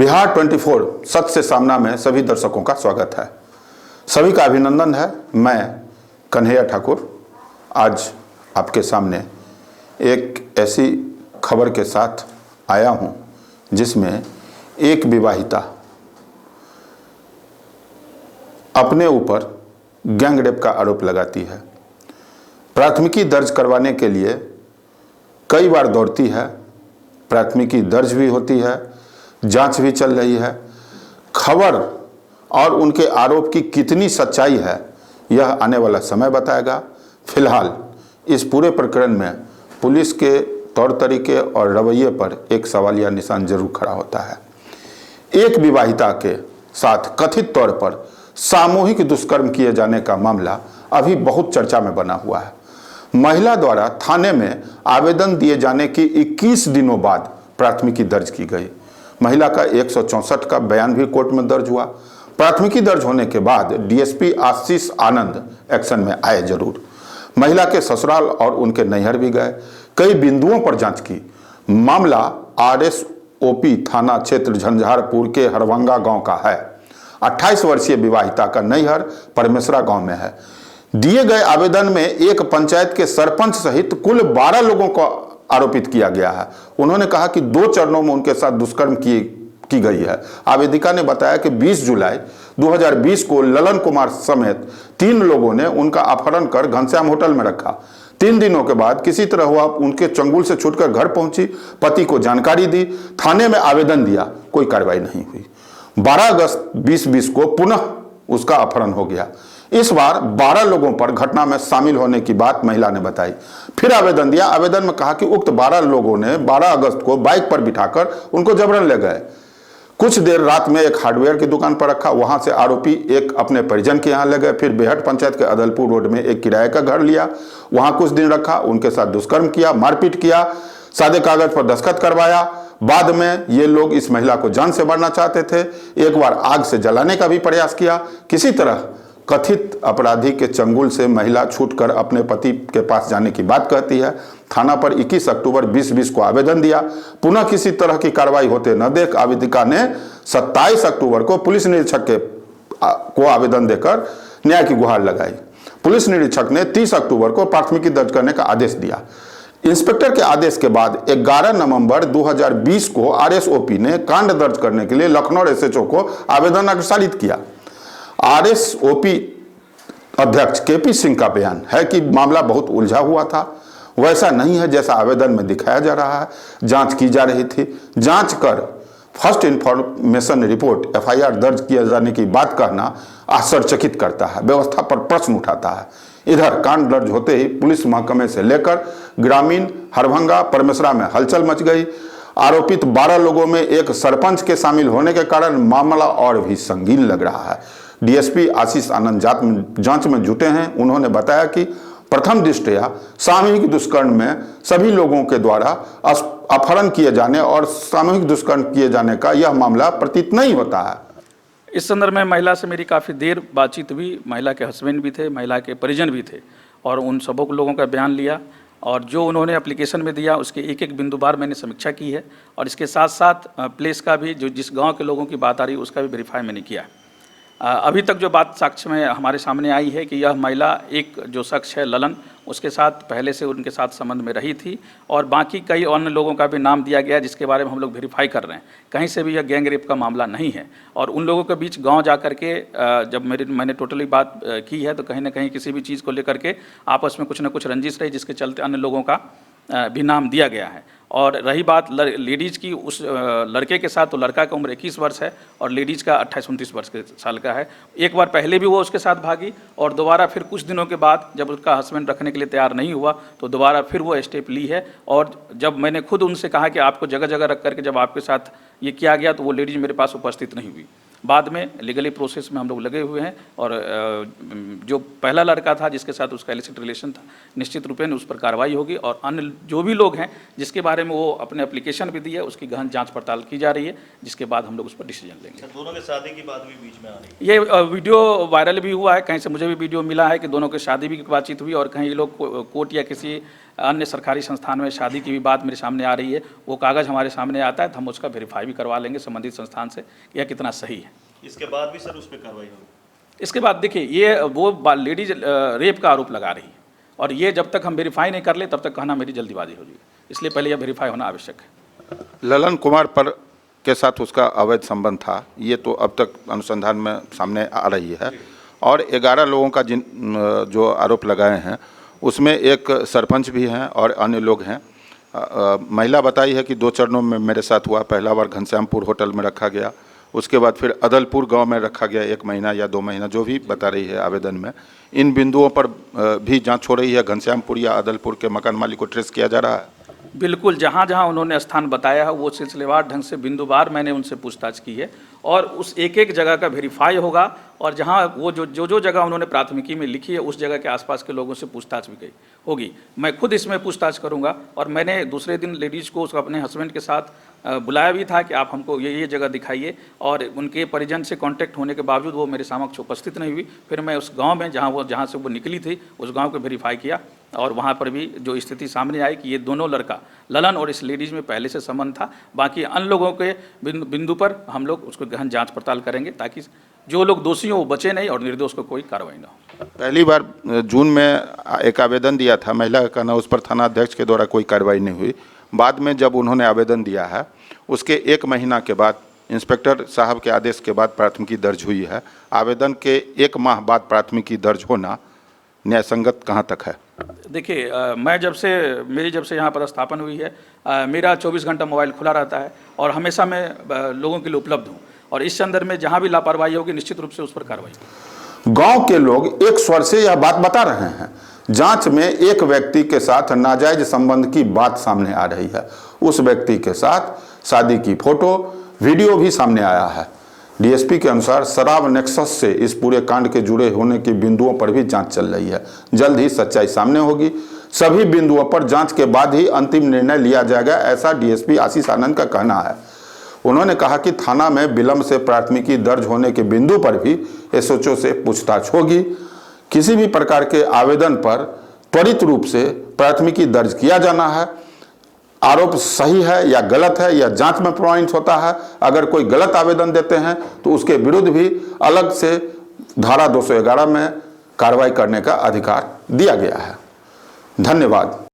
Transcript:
बिहार 24 सच से सामना में सभी दर्शकों का स्वागत है। सभी का अभिनंदन है। मैं कन्हैया ठाकुर आज आपके सामने एक ऐसी खबर के साथ आया हूं जिसमें एक विवाहिता अपने ऊपर गैंगरेप का आरोप लगाती है। प्राथमिकी दर्ज करवाने के लिए कई बार दौड़ती है, प्राथमिकी दर्ज भी होती है, जांच भी चल रही है। खबर और उनके आरोप की कितनी सच्चाई है यह आने वाला समय बताएगा। फिलहाल इस पूरे प्रकरण में पुलिस के तौर तरीके और रवैये पर एक सवालिया निशान जरूर खड़ा होता है। एक विवाहिता के साथ कथित तौर पर सामूहिक दुष्कर्म किए जाने का मामला अभी बहुत चर्चा में बना हुआ है। महिला द्वारा थाने में आवेदन दिए जाने की 21 दिनों बाद प्राथमिकी दर्ज की गई। महिला का 164 का बयान भी कोर्ट में दर्ज हुआ। प्राथमिकी दर्ज होने के बाद डीएसपी आशीष आनंद एक्शन में आए जरूर। महिला के ससुराल और उनके नैहर भी गए, कई बिंदुओं पर जांच की। मामला आरएसओपी थाना क्षेत्र झंझारपुर के हरवंगा गांव का है। 28 वर्षीय विवाहिता का नैहर परमेसरा गांव में है। दिए गए आवेदन में एक पंचायत के सरपंच सहित कुल 12 लोगों को आरोपित किया गया है। उन्होंने कहा कि 2 चरणों में उनके साथ दुष्कर्म की गई है। आवेदिका ने बताया कि 20 जुलाई 2020 को ललन कुमार समेत 3 लोगों ने उनका अपहरण कर घनश्याम होटल में रखा। 3 दिनों के बाद किसी तरह हुआ उनके चंगुल से छूटकर घर पहुंची, पति को जानकारी दी, थाने में आवेदन दिया, कोई कार्रवाई नहीं हुई। 12 अगस्त 2020 को पुनः उसका अपहरण हो गया। इस बार 12 लोगों पर घटना में शामिल होने की बात महिला ने बताई। फिर आवेदन दिया। आवेदन में कहा कि उक्त 12 लोगों ने 12 अगस्त को बाइक पर बिठाकर उनको जबरन ले गए। कुछ देर रात में एक हार्डवेयर की दुकान पर रखा। वहां से आरोपी एक अपने परिजन के यहाँ ले गए। फिर बेहट पंचायत के अदलपुर रोड में एक किराए का घर लिया, वहां कुछ दिन रखा, उनके साथ दुष्कर्म किया, मारपीट किया, सादे कागज पर दस्तखत करवाया। बाद में ये लोग इस महिला को जान से मारना चाहते थे। एक बार आग से जलाने का भी प्रयास किया। किसी तरह कथित अपराधी के चंगुल से महिला छूटकर अपने पति के पास जाने की बात कहती है। थाना पर 21 अक्टूबर 2020 को आवेदन दिया। पुनः किसी तरह की कार्रवाई होते न देख आवेदिका ने 27 अक्टूबर को पुलिस निरीक्षक को आवेदन देकर न्याय की गुहार लगाई। पुलिस निरीक्षक ने 30 अक्टूबर को प्राथमिकी दर्ज करने का आदेश दिया। इंस्पेक्टर के आदेश के बाद 11 नवंबर 2020 को आरएसओपी ने कांड दर्ज करने के लिए लखनऊ एसएचओ को आवेदन अग्रसारित किया। आरएसओपी अध्यक्ष केपी सिंह का बयान है कि मामला बहुत उलझा हुआ था, वैसा नहीं है जैसा आवेदन में दिखाया जा रहा है। जांच की जा रही थी। जांच कर फर्स्ट इंफॉर्मेशन रिपोर्ट एफआईआर दर्ज किए जाने की बात कहना आश्चर्यचकित करता है, व्यवस्था पर प्रश्न उठाता है। इधर कांड दर्ज होते ही पुलिस महकमे से लेकर ग्रामीण हरभंगा परमेसरा में हलचल मच गई। आरोपित 12 लोगों में एक सरपंच के शामिल होने के कारण मामला और भी संगीन लग रहा है। डीएसपी आशीष आनंद जांच में जुटे हैं। उन्होंने बताया कि प्रथम दृष्टया सामूहिक दुष्कर्म में सभी लोगों के द्वारा अपहरण किए जाने और सामूहिक दुष्कर्म किए जाने का यह मामला प्रतीत नहीं होता है। इस संदर्भ में महिला से मेरी काफ़ी देर बातचीत हुई। महिला के हस्बैंड भी थे, महिला के परिजन भी थे, और उन सबों लोगों का बयान लिया और जो उन्होंने एप्लीकेशन में दिया उसके एक एक बिंदुवार मैंने समीक्षा की है। और इसके साथ साथ प्लेस का भी, जो जिस गांव के लोगों की बात आ रही है उसका भी वेरीफाई मैंने किया। अभी तक जो बात साक्ष्य में हमारे सामने आई है कि यह महिला, एक जो शख्स है ललन, उसके साथ पहले से उनके साथ संबंध में रही थी, और बाकी कई अन्य लोगों का भी नाम दिया गया जिसके बारे में हम लोग वेरीफाई कर रहे हैं। कहीं से भी यह गैंग रेप का मामला नहीं है। और उन लोगों के बीच गांव जा कर के जब मैंने टोटली बात की है तो कहीं ना कहीं किसी भी चीज़ को लेकर के आपस में कुछ ना कुछ रंजिश रही, जिसके चलते अन्य लोगों का भी नाम दिया गया है। और रही बात लेडीज़ की, उस लड़के के साथ, तो लड़का की उम्र 21 वर्ष है और लेडीज़ का 28-29 वर्ष के साल का है। एक बार पहले भी वो उसके साथ भागी और दोबारा फिर कुछ दिनों के बाद जब उसका हस्बैंड रखने के लिए तैयार नहीं हुआ तो दोबारा फिर वो स्टेप ली है। और जब मैंने खुद उनसे कहा कि आपको जगह जगह रख करके जब आपके साथ ये किया गया तो वो लेडीज़ मेरे पास उपस्थित नहीं हुई। बाद में लीगली प्रोसेस में हम लोग लगे हुए हैं। और जो पहला लड़का था जिसके साथ उसका इलिसिट रिलेशन था, निश्चित रूप में उस पर कार्रवाई होगी। और अन्य जो भी लोग हैं जिसके बारे में वो अपने एप्लीकेशन भी दी है उसकी गहन जांच पड़ताल की जा रही है, जिसके बाद हम लोग उस पर डिसीजन लेंगे। दोनों के शादी की बात भी बीच में आ रही है। ये वीडियो वायरल भी हुआ है, कहीं से मुझे भी वीडियो मिला है कि दोनों की शादी भी की बातचीत हुई और कहीं ये लोग कोर्ट या किसी अन्य सरकारी संस्थान में शादी की भी बात मेरे सामने आ रही है, वो कागज़ हमारे सामने आता है तो हम उसका वेरीफाई भी करवा लेंगे संबंधित संस्थान से कि यह कितना सही है। इसके बाद भी सर उस पर कार्रवाई होगी? इसके बाद देखिए, ये वो लेडीज रेप का आरोप लगा रही है और ये जब तक हम वेरीफाई नहीं कर ले तब तक कहना मेरी जल्दीबाजी हो जाएगी, इसलिए पहले यह वेरीफाई होना आवश्यक है। ललन कुमार पर के साथ उसका अवैध संबंध था, ये तो अब तक अनुसंधान में सामने आ रही है। और 11 लोगों का जो आरोप लगाए हैं उसमें एक सरपंच भी हैं और अन्य लोग हैं। महिला बताई है कि 2 चरणों में मेरे साथ हुआ। पहला बार घनश्यामपुर होटल में रखा गया, उसके बाद फिर अदलपुर गांव में रखा गया 1 महीना या 2 महीना, जो भी बता रही है आवेदन में। इन बिंदुओं पर भी जांच हो रही है। घनश्यामपुर या अदलपुर के मकान मालिक को ट्रेस किया जा रहा है। बिल्कुल, जहाँ जहाँ उन्होंने स्थान बताया है वो सिलसिलेवार ढंग से बिंदुवार मैंने उनसे पूछताछ की है और उस एक एक जगह का वेरीफाई होगा और जहाँ वो जो जगह उन्होंने प्राथमिकी में लिखी है उस जगह के आसपास के लोगों से पूछताछ भी की होगी। मैं खुद इसमें पूछताछ करूँगा और मैंने दूसरे दिन लेडीज़ को अपने हस्बैंड के साथ बुलाया भी था कि आप हमको ये जगह दिखाइए, और उनके परिजन से कांटेक्ट होने के बावजूद वो मेरे समक्ष उपस्थित नहीं हुई। फिर मैं उस गांव में जहां से वो निकली थी उस गांव को वेरीफाई किया और वहां पर भी जो स्थिति सामने आई कि ये दोनों लड़का ललन और इस लेडीज़ में पहले से संबंध था। बाकी अन्य लोगों के बिंदु पर हम लोग उसको गहन जाँच पड़ताल करेंगे ताकि जो लोग दोषी हो वो बचे नहीं और निर्दोष को कोई कार्रवाई न हो। पहली बार जून में एक आवेदन दिया था महिला का कहना, उस पर थाना अध्यक्ष के द्वारा कोई कार्रवाई नहीं हुई। बाद में जब उन्होंने आवेदन दिया है उसके 1 महीना के बाद इंस्पेक्टर साहब के आदेश के बाद प्राथमिकी दर्ज हुई है। आवेदन के 1 माह बाद प्राथमिकी दर्ज होना न्यायसंगत कहाँ तक है? देखिए, मेरी जब से यहाँ पदस्थापन हुई है मेरा 24 घंटा मोबाइल खुला रहता है और हमेशा मैं लोगों के लिए उपलब्ध हूँ और इस संदर्भ में जहाँ भी लापरवाही होगी निश्चित रूप से उस पर कार्रवाई होगी। गांव के लोग एक स्वर से यह बात बता रहे हैं। जांच में एक व्यक्ति के साथ नाजायज संबंध की बात सामने आ रही है। उस व्यक्ति के साथ शादी की फोटो वीडियो भी सामने आया है। डीएसपी के अनुसार शराब नेक्सस से इस पूरे कांड के जुड़े होने के बिंदुओं पर भी जांच चल रही है। जल्द ही सच्चाई सामने होगी। सभी बिंदुओं पर जांच के बाद ही अंतिम निर्णय लिया जाएगा, ऐसा डीएसपी आशीष आनंद का कहना है। उन्होंने कहा कि थाना में विलंब से प्राथमिकी दर्ज होने के बिंदु पर भी एसएचओ से पूछताछ होगी। किसी भी प्रकार के आवेदन पर त्वरित रूप से प्राथमिकी दर्ज किया जाना है। आरोप सही है या गलत है या जांच में प्रमाणित होता है। अगर कोई गलत आवेदन देते हैं तो उसके विरुद्ध भी अलग से धारा 211 में कार्रवाई करने का अधिकार दिया गया है। धन्यवाद।